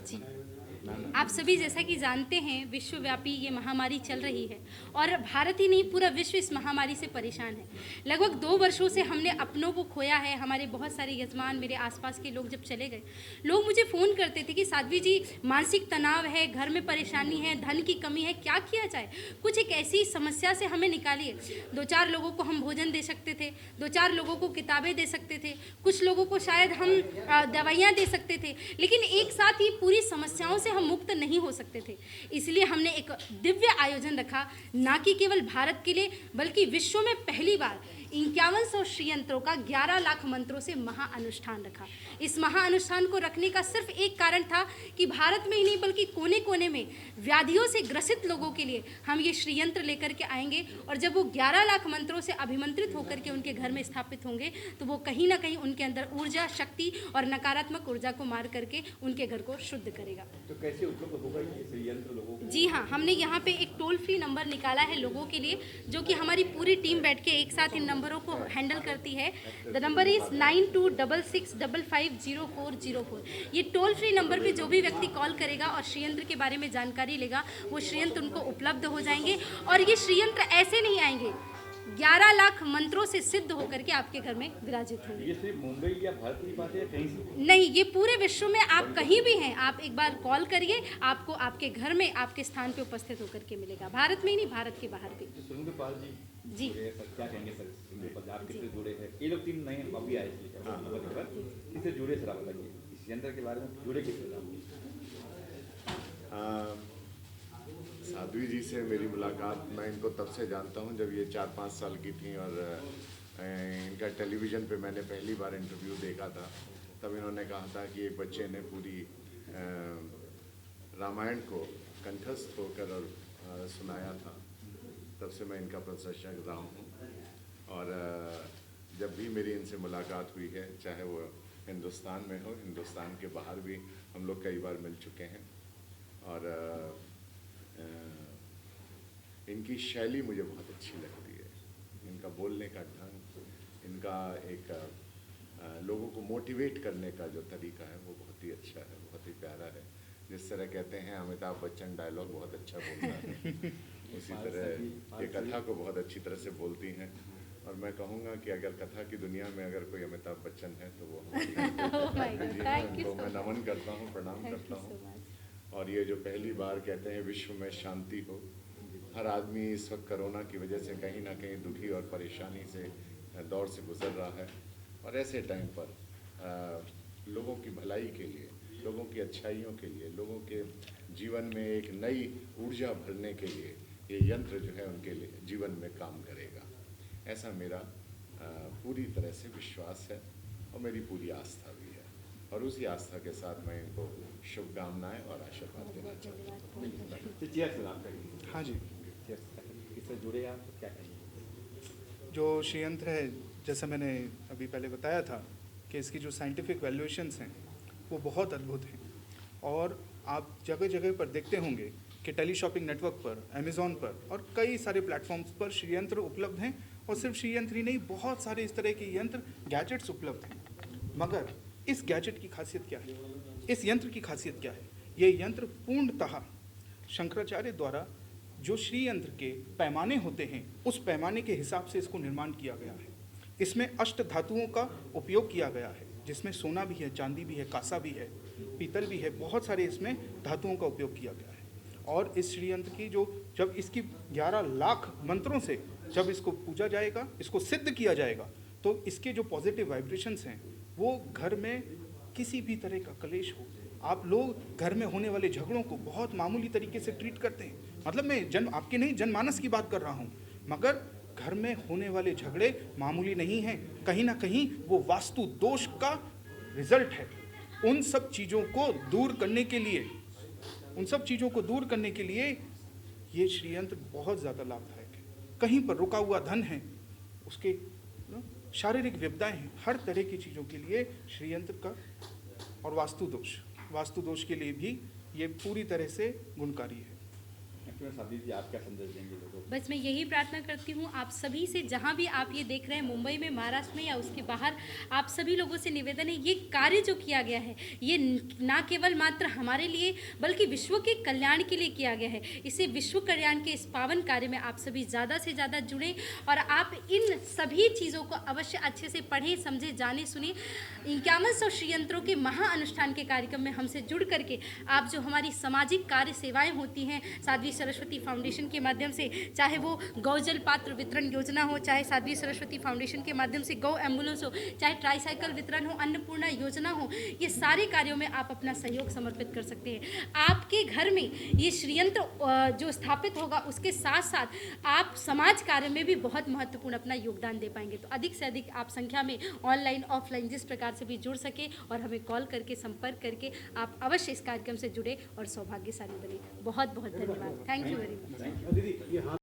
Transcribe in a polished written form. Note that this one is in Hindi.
जी, आप सभी जैसा कि जानते हैं विश्वव्यापी ये महामारी चल रही है और भारत ही नहीं पूरा विश्व इस महामारी से परेशान है। लगभग 2 वर्षों से हमने अपनों को खोया है। हमारे बहुत सारे यजमान, मेरे आसपास के लोग जब चले गए, लोग मुझे फ़ोन करते थे कि साध्वी जी, मानसिक तनाव है, घर में परेशानी है, धन की कमी है, क्या किया जाए? कुछ एक ऐसी समस्या से हमें निकालिए। 2-4 लोगों को हम भोजन दे सकते थे, 2-4 लोगों को किताबें दे सकते थे, कुछ लोगों को शायद हम दवाइयाँ दे सकते थे, लेकिन एक साथ ही पूरी समस्याओं से हम मुक्त नहीं हो सकते थे। इसलिए हमने एक दिव्य आयोजन रखा, ना कि केवल भारत के लिए बल्कि विश्व में पहली बार 5100 श्रीयंत्रों का 11 लाख मंत्रों से महाअनुष्ठान रखा। इस महाअनुष्ठान को रखने का सिर्फ एक कारण था कि भारत में ही नहीं बल्कि कोने कोने में व्याधियों से ग्रसित लोगों के लिए हम ये श्रीयंत्र लेकर के आएंगे, और जब वो 11 लाख मंत्रों से अभिमंत्रित होकर के उनके घर में स्थापित होंगे तो वो कहीं ना कहीं उनके अंदर ऊर्जा, शक्ति और नकारात्मक ऊर्जा को मार करके उनके घर को शुद्ध करेगा। तो कैसे उपलब्ध होगा ये श्रीयंत्र लोगों को? जी हाँ, हमने यहाँ पे एक टोल फ्री नंबर निकाला है लोगों के लिए, जो कि हमारी पूरी टीम बैठ के एक साथ इन नंबरों को हैंडल करती है। The number is 9266550404। ये टोल फ्री नंबर पे जो भी व्यक्ति कॉल करेगा और श्रीयंत्र के बारे में जानकारी लेगा, वो श्रीयंत्र उनको उपलब्ध हो जाएंगे। और ये श्रीयंत्र ऐसे नहीं आएंगे, 11 लाख मंत्रों से सिद्ध होकर के आपके घर में विराजित होंगे। ये सिर्फ मुंबई या भारत की बात है या कहीं से? नहीं, ये पूरे विश्व में आप कहीं भी हैं, आप एक बार कॉल करिए, आपको आपके घर में आपके स्थान पे उपस्थित होकर के मिलेगा। भारत में ही नहीं, भारत के बाहर भी। सुरेंद्रपाल जी, क्या कहेंगे सर? आप किससे जुड़े हैं? ये लोग 3 नए अभी आए थे, किससे जुड़े सर? आप बताइए इस यंत्र के बारे में, जुड़े किससे? साध्वी जी से मेरी मुलाकात, मैं इनको तब से जानता हूँ जब ये 4-5 साल की थी और इनका टेलीविज़न पे मैंने पहली बार इंटरव्यू देखा था। तब इन्होंने कहा था कि एक बच्चे ने पूरी रामायण को कंठस्थ होकर और सुनाया था। तब से मैं इनका प्रशंसक रहा हूँ और जब भी मेरी इनसे मुलाकात हुई है, चाहे वो हिंदुस्तान में हो, हिंदुस्तान के बाहर भी हम लोग कई बार मिल चुके हैं। और इनकी शैली मुझे बहुत अच्छी लगती है, इनका बोलने का ढंग, इनका एक लोगों को मोटिवेट करने का जो तरीका है वो बहुत ही अच्छा है, बहुत ही प्यारा है। जिस तरह कहते हैं अमिताभ बच्चन डायलॉग बहुत अच्छा बोलता है, उसी तरह ये कथा को बहुत अच्छी तरह से बोलती हैं। और मैं कहूँगा कि अगर कथा की दुनिया में अगर कोई अमिताभ बच्चन है तो वो उनको मैं नमन करता हूँ, प्रणाम करता हूँ। और ये जो पहली बार कहते हैं विश्व में शांति हो, हर आदमी इस वक्त कोरोना की वजह से कहीं ना कहीं दुखी और परेशानी से दौर से गुजर रहा है, और ऐसे टाइम पर लोगों की भलाई के लिए, लोगों की अच्छाइयों के लिए, लोगों के जीवन में एक नई ऊर्जा भरने के लिए ये यंत्र जो है उनके लिए जीवन में काम करेगा, ऐसा मेरा पूरी तरह से विश्वास है और मेरी पूरी आस्था भी है। और उसी आस्था के साथ मैं इनको शुभकामनाएं और आशीर्वाद देना चाहता हूँ। हाँ जी, किससे जुड़े आप, क्या कहेंगे? जो श्रीयंत्र है, जैसा मैंने अभी पहले बताया था कि इसकी जो साइंटिफिक वैल्यूएशंस हैं वो बहुत अद्भुत हैं। और आप जगह जगह पर देखते होंगे कि टेली शॉपिंग नेटवर्क पर, अमेज़ॉन पर और कई सारे प्लेटफॉर्म्स पर श्रीयंत्र उपलब्ध हैं। और सिर्फ श्रीयंत्र ही नहीं, बहुत सारे इस तरह के यंत्र, गैजेट्स उपलब्ध हैं। मगर इस गैजेट की खासियत क्या है, इस यंत्र की खासियत क्या है? ये यंत्र पूर्णतः शंकराचार्य द्वारा जो श्रीयंत्र के पैमाने होते हैं उस पैमाने के हिसाब से इसको निर्माण किया गया है। इसमें अष्ट धातुओं का उपयोग किया गया है, जिसमें सोना भी है, चांदी भी है, कांसा भी है, पीतल भी है, बहुत सारे इसमें धातुओं का उपयोग किया गया है। और इस श्रीयंत्र की जब इसकी 11 लाख मंत्रों से जब इसको पूजा जाएगा, इसको सिद्ध किया जाएगा, तो इसके जो पॉजिटिव वाइब्रेशंस हैं वो घर में किसी भी तरह का कलेश हो, आप लोग घर में होने वाले झगड़ों को बहुत मामूली तरीके से ट्रीट करते हैं। मतलब मैं आपके नहीं, जनमानस की बात कर रहा हूँ, मगर घर में होने वाले झगड़े मामूली नहीं हैं, कहीं ना कहीं वो वास्तु दोष का रिजल्ट है। उन सब चीज़ों को दूर करने के लिए ये श्रीयंत्र बहुत ज़्यादा लाभदायक है। कहीं पर रुका हुआ धन है, उसके शारीरिक विपदाएं हैं, हर तरह की चीज़ों के लिए श्रीयंत्र का, और वास्तु दोष के लिए भी ये पूरी तरह से गुणकारी है। एक्चुअली साथी जी आप क्या संदेश देंगे लोगों को? बस मैं यही प्रार्थना करती हूँ आप सभी से, जहाँ भी आप ये देख रहे हैं, मुंबई में, महाराष्ट्र में या उसके बाहर, आप सभी लोगों से निवेदन है, ये कार्य जो किया गया है ये ना केवल मात्र हमारे लिए बल्कि विश्व के कल्याण के लिए किया गया है। इसे विश्व कल्याण के इस पावन कार्य में आप सभी ज़्यादा से ज़्यादा जुड़ें और आप इन सभी चीज़ों को अवश्य अच्छे से पढ़ें, समझें, जाने, सुने। 5100 श्रीयंत्रों के महाअनुष्ठान के कार्यक्रम में हमसे जुड़ करके आप जो हमारी सामाजिक कार्य सेवाएं होती हैं साध्वी सरस्वती फाउंडेशन के माध्यम से, चाहे वो गौजल पात्र वितरण योजना हो, चाहे साध्वी सरस्वती फाउंडेशन के माध्यम से गौ एम्बुलेंस हो, चाहे ट्राईसाइकिल वितरण हो, अन्नपूर्णा योजना हो, ये सारे कार्यों में आप अपना सहयोग समर्पित कर सकते हैं। आपके घर में ये श्रीयंत्र जो स्थापित होगा उसके साथ साथ आप समाज कार्य में भी बहुत महत्वपूर्ण अपना योगदान दे पाएंगे। तो अधिक से अधिक आप संख्या में ऑनलाइन ऑफलाइन जिस प्रकार से भी जुड़ सके और हमें कॉल करके संपर्क करके आप अवश्य इस कार्यक्रम से जुड़े और सौभाग्यशाली बने। बहुत बहुत धन्यवाद। Thank you very much. Thank you दीदी।